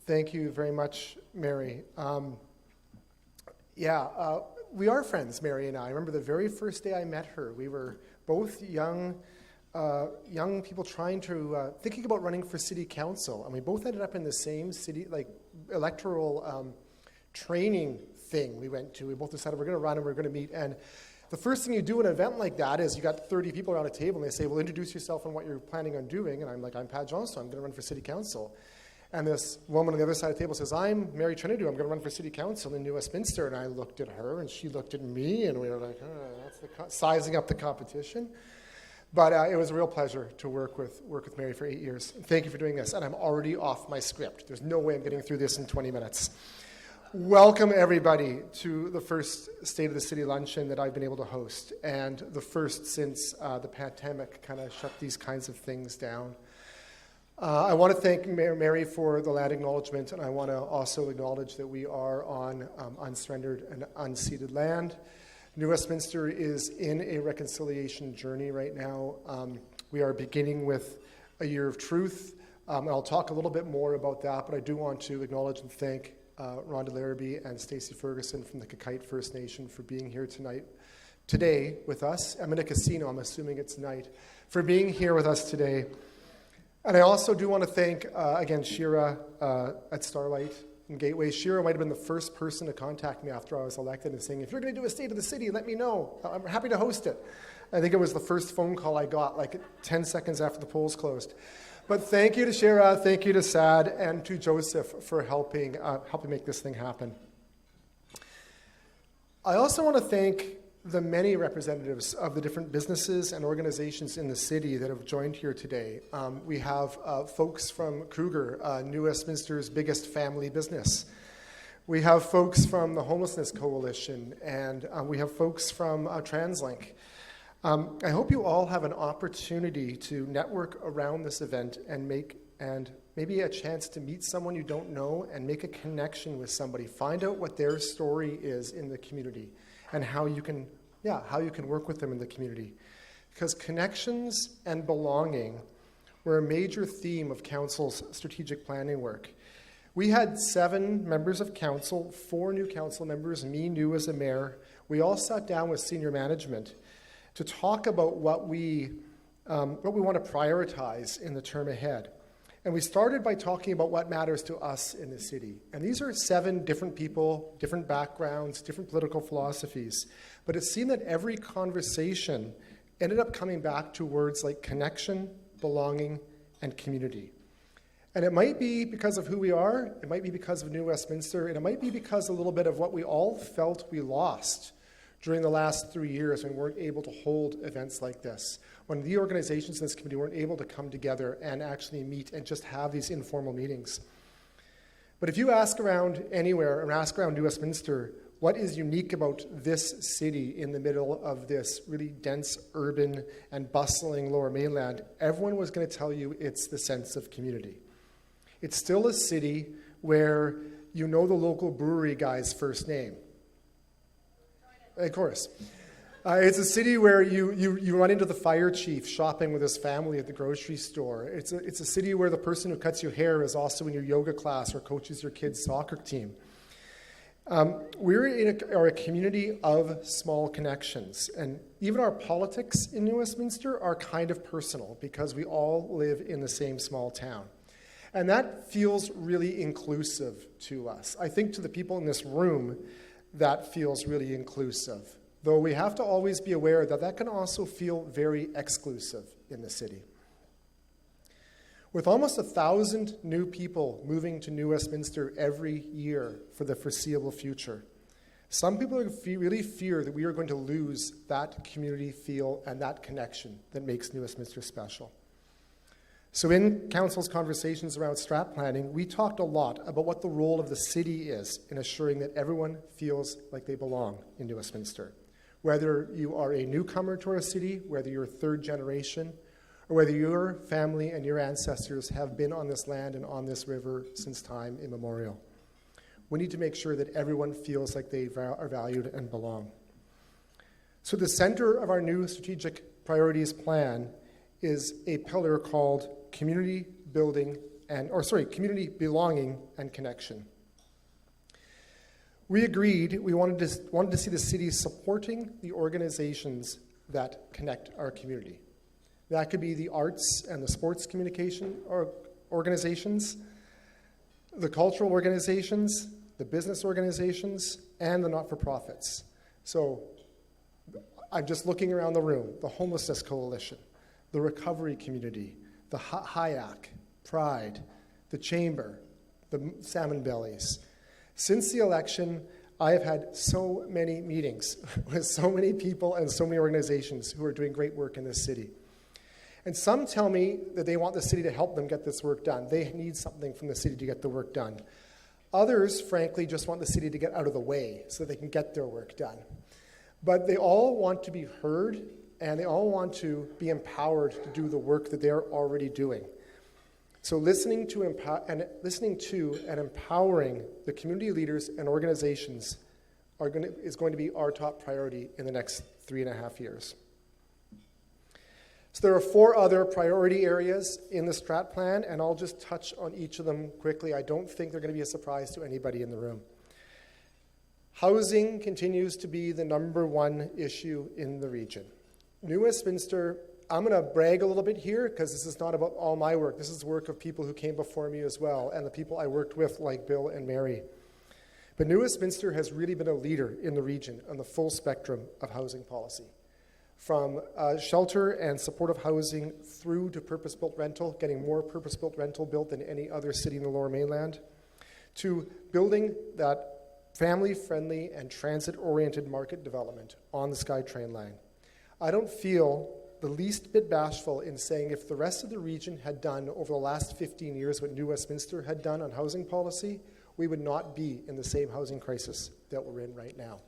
Thank you very much, Mary. We are friends, Mary and I. I remember the very first day I met her. We were both young people thinking about running for city council, and we both ended up in the same city, electoral training thing we went to. We both decided we're going to run and we're going to meet. And the first thing you do in an event like that is you got 30 people around a table, and they say, well, introduce yourself and what you're planning on doing. And I'm like, I'm Pat Johnstone. I'm going to run for city council. And this woman on the other side of the table says, I'm Mary Trinity. I'm going to run for city council in New Westminster. And I looked at her, and she looked at me, and we were like, that's sizing up the competition. But it was a real pleasure to work with Mary for 8 years. Thank you for doing this. And I'm already off my script. There's no way I'm getting through this in 20 minutes. Welcome, everybody, to the first State of the City luncheon that I've been able to host, and the first since the pandemic kind of shut these kinds of things down. I want to thank Mary for the land acknowledgement, and I want to also acknowledge that we are on unsurrendered and unceded land. New Westminster is in a reconciliation journey right now. We are beginning with a year of truth, and I'll talk a little bit more about that, but I do want to acknowledge and thank Rhonda Larrabee and Stacey Ferguson from the Kakite First Nation for being here today with us. I'm in a casino, I'm assuming it's night, for being here with us today. And I also do want to thank, again, Shira at Starlight and Gateway. Shira might have been the first person to contact me after I was elected and saying, if you're going to do a State of the City, let me know. I'm happy to host it. I think it was the first phone call I got, 10 seconds after the polls closed. But thank you to Shira, thank you to Sad, and to Joseph for helping make this thing happen. I also want to thank the many representatives of the different businesses and organizations in the city that have joined here today. We have folks from Kruger, New Westminster's biggest family business. We have folks from the Homelessness Coalition, and we have folks from TransLink. I hope you all have an opportunity to network around this event and maybe a chance to meet someone you don't know and make a connection with somebody. Find out what their story is in the community and how you can work with them in the community. Because connections and belonging were a major theme of Council's strategic planning work. We had 7 members of Council, 4 new Council members, me new as a mayor. We all sat down with senior management to talk about what we want to prioritize in the term ahead. And we started by talking about what matters to us in the city. And these are 7 different people, different backgrounds, different political philosophies. But it seemed that every conversation ended up coming back to words like connection, belonging, and community. And it might be because of who we are, it might be because of New Westminster, and it might be because a little bit of what we all felt we lost during the last 3 years when we weren't able to hold events like this, when the organizations in this community weren't able to come together and actually meet and just have these informal meetings. But if you ask around anywhere or ask around New Westminster, what is unique about this city in the middle of this really dense urban and bustling Lower Mainland, everyone was going to tell you it's the sense of community. It's still a city where you know the local brewery guy's first name. Of course. It's a city where you run into the fire chief shopping with his family at the grocery store. It's a city where the person who cuts your hair is also in your yoga class or coaches your kid's soccer team. We're a community of small connections, and even our politics in New Westminster are kind of personal because we all live in the same small town. And that feels really inclusive to us. I think to the people in this room, that feels really inclusive, though we have to always be aware that that can also feel very exclusive in the city. With almost 1,000 new people moving to New Westminster every year for the foreseeable future, some people really fear that we are going to lose that community feel and that connection that makes New Westminster special. So in Council's conversations around strat planning, we talked a lot about what the role of the city is in assuring that everyone feels like they belong in New Westminster. Whether you are a newcomer to our city, whether you're third generation, or whether your family and your ancestors have been on this land and on this river since time immemorial. We need to make sure that everyone feels like they are valued and belong. So the center of our new strategic priorities plan is a pillar called Community Building community belonging and connection. We agreed we wanted to see the city supporting the organizations that connect our community. That could be the arts and the sports communication organizations, the cultural organizations, the business organizations, and the not-for-profits. So I'm just looking around the room, the Homelessness Coalition, the recovery community, the HIAC, Pride, the Chamber, the Salmon Bellies. Since the election, I have had so many meetings with so many people and so many organizations who are doing great work in this city. And some tell me that they want the city to help them get this work done. They need something from the city to get the work done. Others, frankly, just want the city to get out of the way so they can get their work done. But they all want to be heard, and they all want to be empowered to do the work that they're already doing. So listening to and empowering the community leaders and organizations is going to be our top priority in the next 3.5 years. So there are 4 other priority areas in the strat plan, and I'll just touch on each of them quickly. I don't think they're going to be a surprise to anybody in the room. Housing continues to be the #1 issue in the region. New Westminster, I'm going to brag a little bit here because this is not about all my work. This is work of people who came before me as well, and the people I worked with like Bill and Mary. But New Westminster has really been a leader in the region on the full spectrum of housing policy. From shelter and supportive housing through to purpose-built rental, getting more purpose-built rental built than any other city in the Lower Mainland, to building that family-friendly and transit-oriented market development on the SkyTrain line. I don't feel the least bit bashful in saying if the rest of the region had done over the last 15 years what New Westminster had done on housing policy, we would not be in the same housing crisis that we're in right now.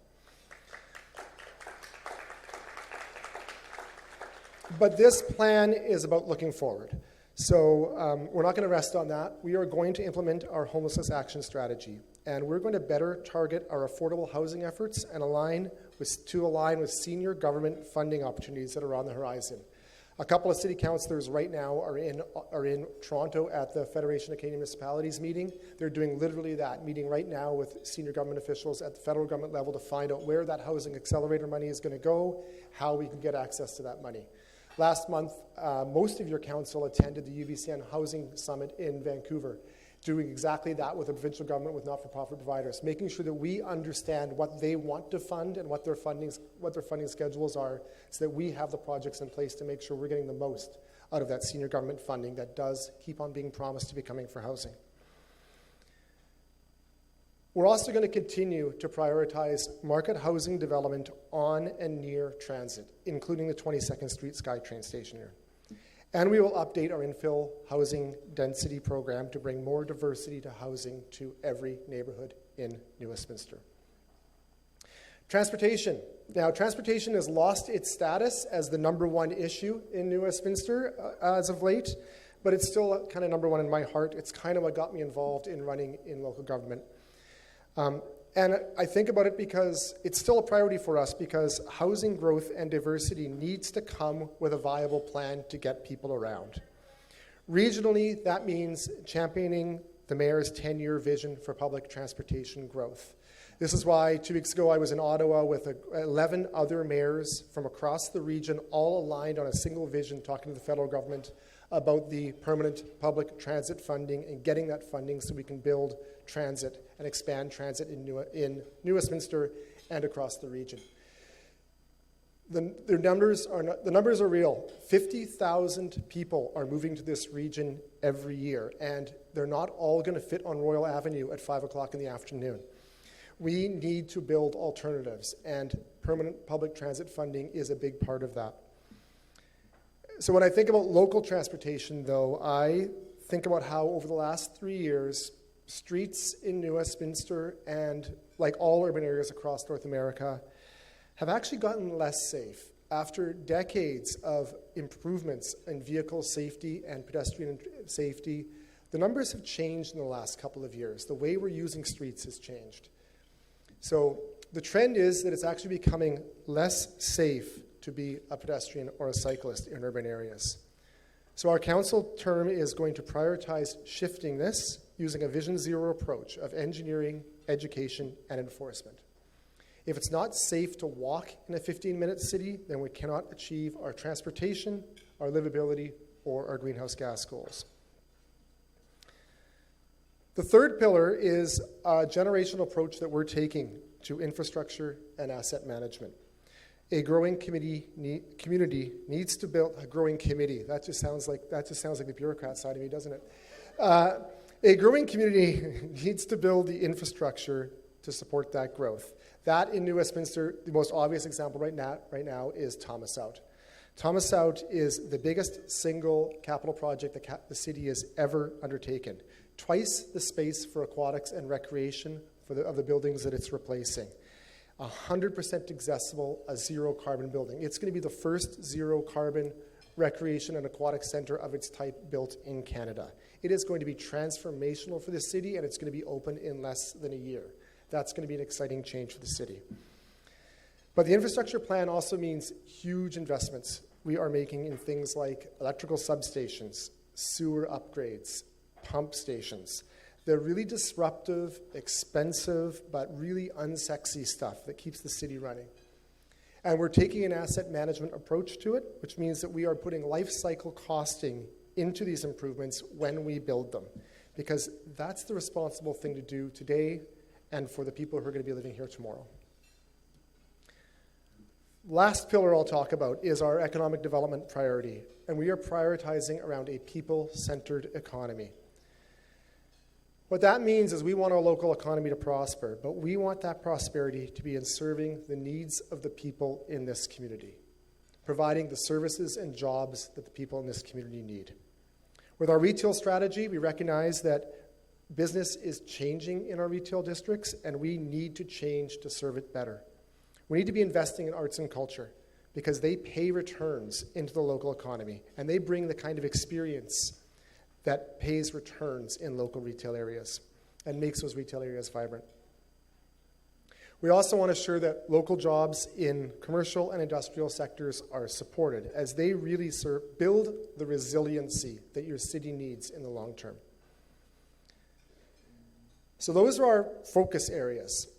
But this plan is about looking forward. So we're not going to rest on that. We are going to implement our homelessness action strategy, and we're going to better target our affordable housing efforts and align with senior government funding opportunities that are on the horizon. A couple of city councillors right now are in Toronto at the Federation of Canadian Municipalities meeting. They're doing literally that, meeting right now with senior government officials at the federal government level to find out where that housing accelerator money is going to go, how we can get access to that money. Last month, most of your council attended the UBCN Housing Summit in Vancouver, doing exactly that with the provincial government, with not-for-profit providers, making sure that we understand what they want to fund and what their funding schedules are, so that we have the projects in place to make sure we're getting the most out of that senior government funding that does keep on being promised to be coming for housing. We're also going to continue to prioritize market housing development on and near transit, including the 22nd Street SkyTrain station here. And we will update our infill housing density program to bring more diversity to housing to every neighborhood in New Westminster. Transportation. Now, transportation has lost its status as the #1 issue in New Westminster as of late, but it's still kind of #1 in my heart. It's kind of what got me involved in running in local government. And I think about it because it's still a priority for us, because housing growth and diversity needs to come with a viable plan to get people around. Regionally, that means championing the mayor's 10-year vision for public transportation growth. This is why 2 weeks ago I was in Ottawa with 11 other mayors from across the region, all aligned on a single vision, talking to the federal government about the permanent public transit funding and getting that funding so we can build transit and expand transit in New Westminster and across the region. The numbers are real. 50,000 people are moving to this region every year, and they're not all going to fit on Royal Avenue at 5 o'clock in the afternoon. We need to build alternatives, and permanent public transit funding is a big part of that. So when I think about local transportation, though, I think about how over the last 3 years, streets in New Westminster and like all urban areas across North America have actually gotten less safe. After decades of improvements in vehicle safety and pedestrian safety, the numbers have changed in the last couple of years. The way we're using streets has changed. So the trend is that it's actually becoming less safe to be a pedestrian or a cyclist in urban areas. So our council term is going to prioritize shifting this using a Vision Zero approach of engineering, education, and enforcement. If it's not safe to walk in a 15-minute city, then we cannot achieve our transportation, our livability, or our greenhouse gas goals. The third pillar is a generational approach that we're taking to infrastructure and asset management. A growing community needs to build a growing committee. That just sounds like the bureaucrat side of me, doesn't it? A growing community needs to build the infrastructure to support that growth. That in New Westminster, the most obvious example right now is Thomas Out. Thomas Out is the biggest single capital project the city has ever undertaken. Twice the space for aquatics and recreation of the buildings that it's replacing. 100% accessible, a zero carbon building. It's going to be the first zero carbon recreation and aquatic center of its type built in Canada. It is going to be transformational for the city, and it's going to be open in less than a year. That's going to be an exciting change for the city. But the infrastructure plan also means huge investments we are making in things like electrical substations, sewer upgrades, pump stations. They're really disruptive, expensive, but really unsexy stuff that keeps the city running. And we're taking an asset management approach to it, which means that we are putting life cycle costing into these improvements when we build them, because that's the responsible thing to do today and for the people who are going to be living here tomorrow. Last pillar I'll talk about is our economic development priority, and we are prioritizing around a people-centered economy. What that means is we want our local economy to prosper, but we want that prosperity to be in serving the needs of the people in this community, providing the services and jobs that the people in this community need. With our retail strategy, we recognize that business is changing in our retail districts, and we need to change to serve it better. We need to be investing in arts and culture because they pay returns into the local economy, and they bring the kind of experience that pays returns in local retail areas and makes those retail areas vibrant. We also want to ensure that local jobs in commercial and industrial sectors are supported as they really build the resiliency that your city needs in the long term. So those are our focus areas.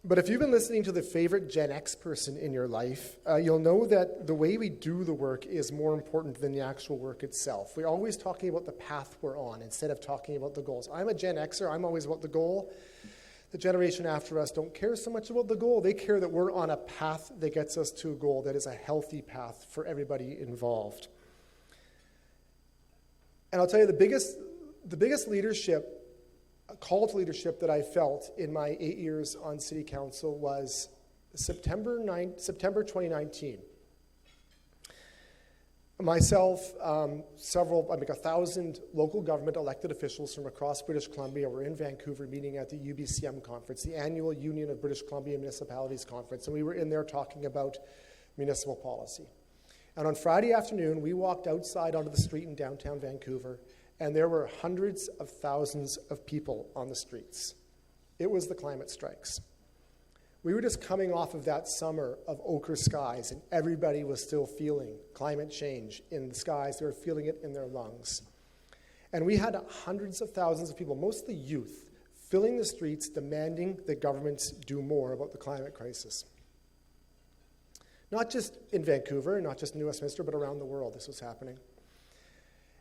But if you've been listening to the favorite Gen X person in your life, you'll know that the way we do the work is more important than the actual work itself. We're always talking about the path we're on instead of talking about the goals. I'm a Gen Xer. I'm always about the goal. The generation after us don't care so much about the goal. They care that we're on a path that gets us to a goal that is a healthy path for everybody involved. And I'll tell you, the biggest leadership a call to leadership that I felt in my 8 years on City Council was September 2019. Myself, 1,000 local government elected officials from across British Columbia were in Vancouver meeting at the UBCM conference, the annual Union of British Columbia Municipalities conference, and we were in there talking about municipal policy. And on Friday afternoon, we walked outside onto the street in downtown Vancouver, and there were hundreds of thousands of people on the streets. It was the climate strikes. We were just coming off of that summer of ochre skies, and everybody was still feeling climate change in the skies. They were feeling it in their lungs. And we had hundreds of thousands of people, mostly youth, filling the streets demanding that governments do more about the climate crisis. Not just in Vancouver, not just in New Westminster, but around the world this was happening.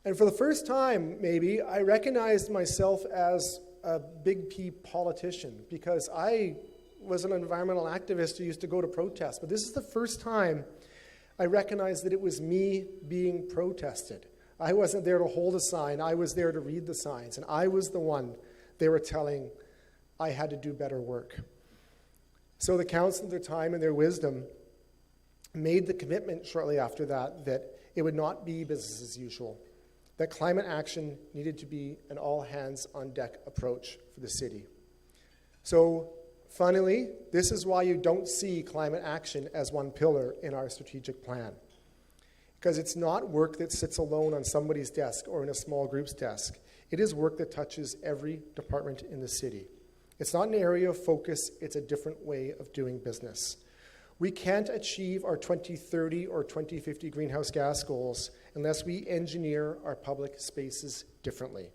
And for the first time, maybe, I recognized myself as a big P politician because I was an environmental activist who used to go to protests. But this is the first time I recognized that it was me being protested. I wasn't there to hold a sign. I was there to read the signs. And I was the one they were telling I had to do better work. So the council, in their time and their wisdom, made the commitment shortly after that it would not be business as usual, that climate action needed to be an all-hands-on-deck approach for the city. So finally, this is why you don't see climate action as one pillar in our strategic plan. Because it's not work that sits alone on somebody's desk or in a small group's desk. It is work that touches every department in the city. It's not an area of focus, it's a different way of doing business. We can't achieve our 2030 or 2050 greenhouse gas goals unless we engineer our public spaces differently.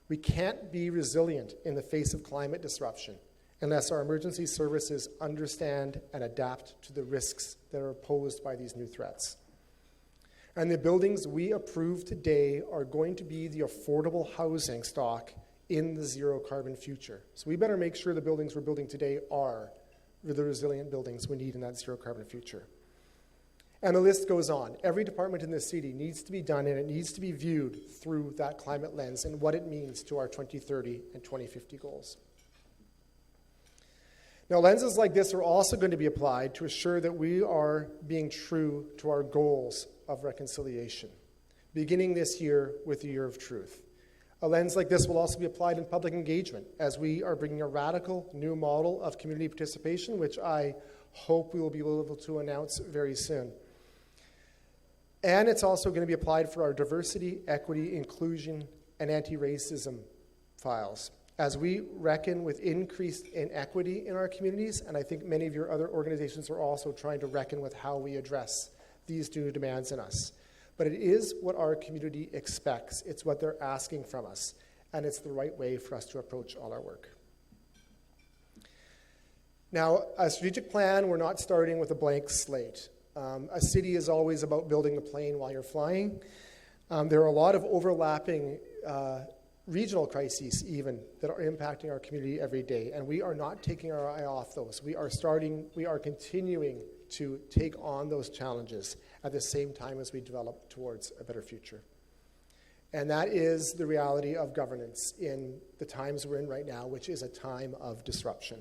We can't be resilient in the face of climate disruption unless our emergency services understand and adapt to the risks that are posed by these new threats. And the buildings we approve today are going to be the affordable housing stock in the zero carbon future. So we better make sure the buildings we're building today are the resilient buildings we need in that zero carbon future. And the list goes on. Every department in this city needs to be done, and it needs to be viewed through that climate lens and what it means to our 2030 and 2050 goals. Now, lenses like this are also going to be applied to assure that we are being true to our goals of reconciliation, beginning this year with the Year of Truth. A lens like this will also be applied in public engagement as we are bringing a radical new model of community participation, which I hope we will be able to announce very soon. And it's also going to be applied for our diversity, equity, inclusion, and anti-racism files as we reckon with increased inequity in our communities, and I think many of your other organizations are also trying to reckon with how we address these new demands in us. But it is what our community expects. It's what they're asking from us, and it's the right way for us to approach all our work. Now, a strategic plan, we're not starting with a blank slate. A city is always about building the plane while you're flying. There are a lot of overlapping regional crises even that are impacting our community every day, and we are not taking our eye off those. We are continuing to take on those challenges at the same time as we develop towards a better future. And that is the reality of governance in the times we're in right now, which is a time of disruption.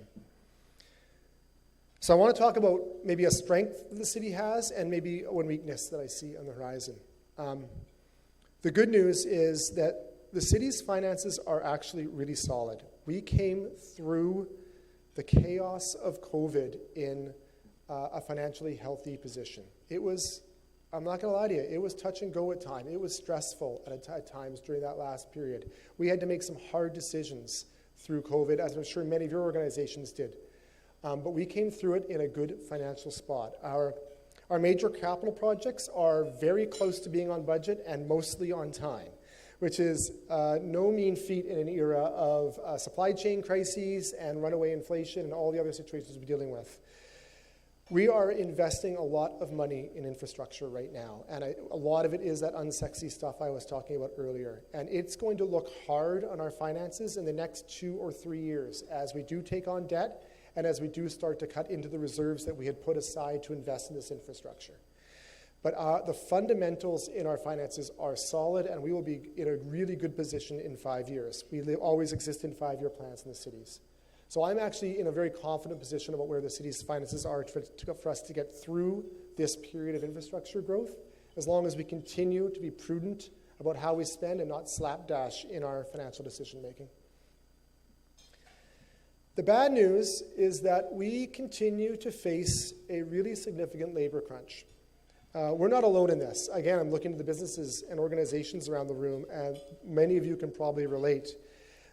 So I want to talk about maybe a strength that the city has and maybe one weakness that I see on the horizon. The good news is that the city's finances are actually really solid. We came through the chaos of COVID in a financially healthy position. It was, I'm not going to lie to you, it was touch and go at times. It was stressful at times during that last period. We had to make some hard decisions through COVID, as I'm sure many of your organizations did. But we came through it in a good financial spot. Our major capital projects are very close to being on budget and mostly on time, which is no mean feat in an era of supply chain crises and runaway inflation and all the other situations we're dealing with. We are investing a lot of money in infrastructure right now, and a lot of it is that unsexy stuff I was talking about earlier. And it's going to look hard on our finances in the next 2 or 3 years as we do take on debt and as we do start to cut into the reserves that we had put aside to invest in this infrastructure. But the fundamentals in our finances are solid, and we will be in a really good position in 5 years. We always exist in 5-year plans in the cities. So I'm actually in a very confident position about where the city's finances are for us to get through this period of infrastructure growth, as long as we continue to be prudent about how we spend and not slapdash in our financial decision making. The bad news is that we continue to face a really significant labor crunch. We're not alone in this. Again, I'm looking at the businesses and organizations around the room, and many of you can probably relate.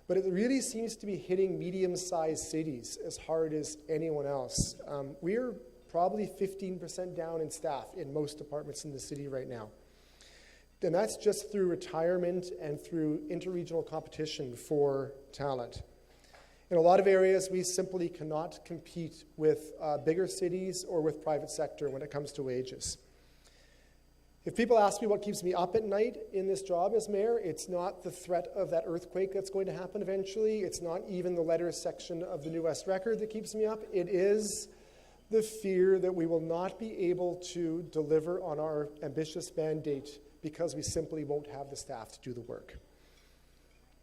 But it really seems to be hitting medium-sized cities as hard as anyone else. We're probably 15% down in staff in most departments in the city right now. And that's just through retirement and through interregional competition for talent. In a lot of areas, we simply cannot compete with bigger cities or with private sector when it comes to wages. If people ask me what keeps me up at night in this job as mayor, it's not the threat of that earthquake that's going to happen eventually. It's not even the letters section of the New West Record that keeps me up. It is the fear that we will not be able to deliver on our ambitious mandate because we simply won't have the staff to do the work.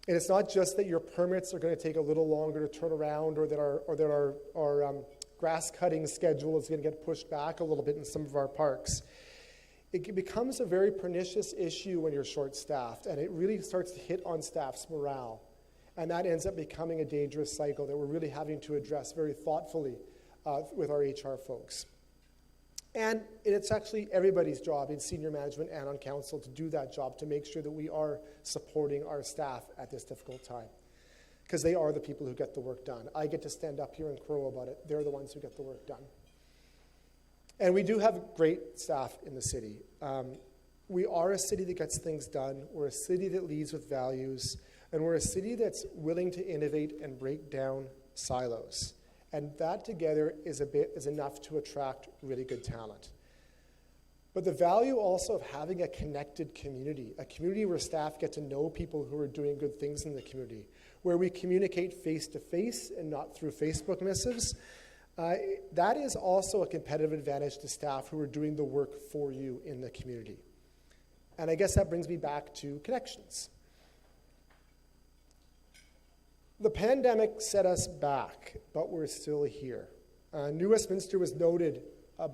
And it's not just that your permits are going to take a little longer to turn around, or that our grass cutting schedule is going to get pushed back a little bit in some of our parks. It becomes a very pernicious issue when you're short-staffed, and it really starts to hit on staff's morale. And that ends up becoming a dangerous cycle that we're really having to address very thoughtfully with our HR folks. And it's actually everybody's job in senior management and on council to do that job, to make sure that we are supporting our staff at this difficult time, because they are the people who get the work done. I get to stand up here and crow about it. They're the ones who get the work done. And we do have great staff in the city. We are a city that gets things done. We're a city that leads with values. And we're a city that's willing to innovate and break down silos. And that together is enough to attract really good talent. But the value also of having a connected community, a community where staff get to know people who are doing good things in the community, where we communicate face-to-face and not through Facebook missives, that is also a competitive advantage to staff who are doing the work for you in the community. And I guess that brings me back to connections. The pandemic set us back, but we're still here. New Westminster was noted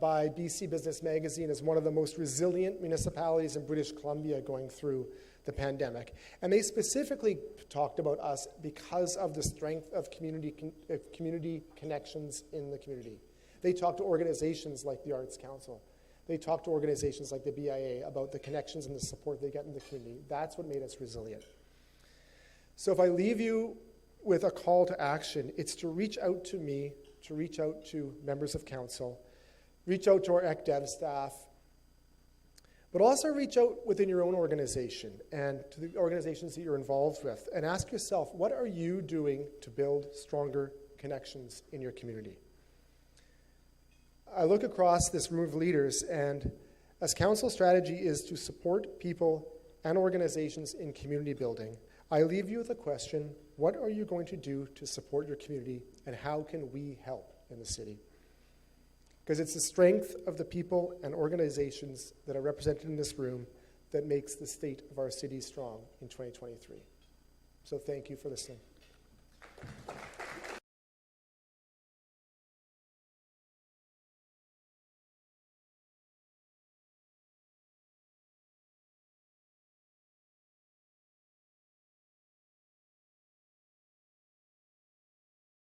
by BC Business Magazine as one of the most resilient municipalities in British Columbia going through the pandemic. And they specifically talked about us because of the strength of community connections in the community. They talked to organizations like the Arts Council. They talked to organizations like the BIA about the connections and the support they get in the community. That's what made us resilient. So if I leave you with a call to action, it's to reach out to me, to reach out to members of council, reach out to our ECDev staff, but also reach out within your own organization and to the organizations that you're involved with, and ask yourself, what are you doing to build stronger connections in your community? I look across this room of leaders, and as council strategy is to support people and organizations in community building, I leave you with a question: what are you going to do to support your community, and how can we help in the city? Because it's the strength of the people and organizations that are represented in this room that makes the state of our city strong in 2023. So thank you for listening.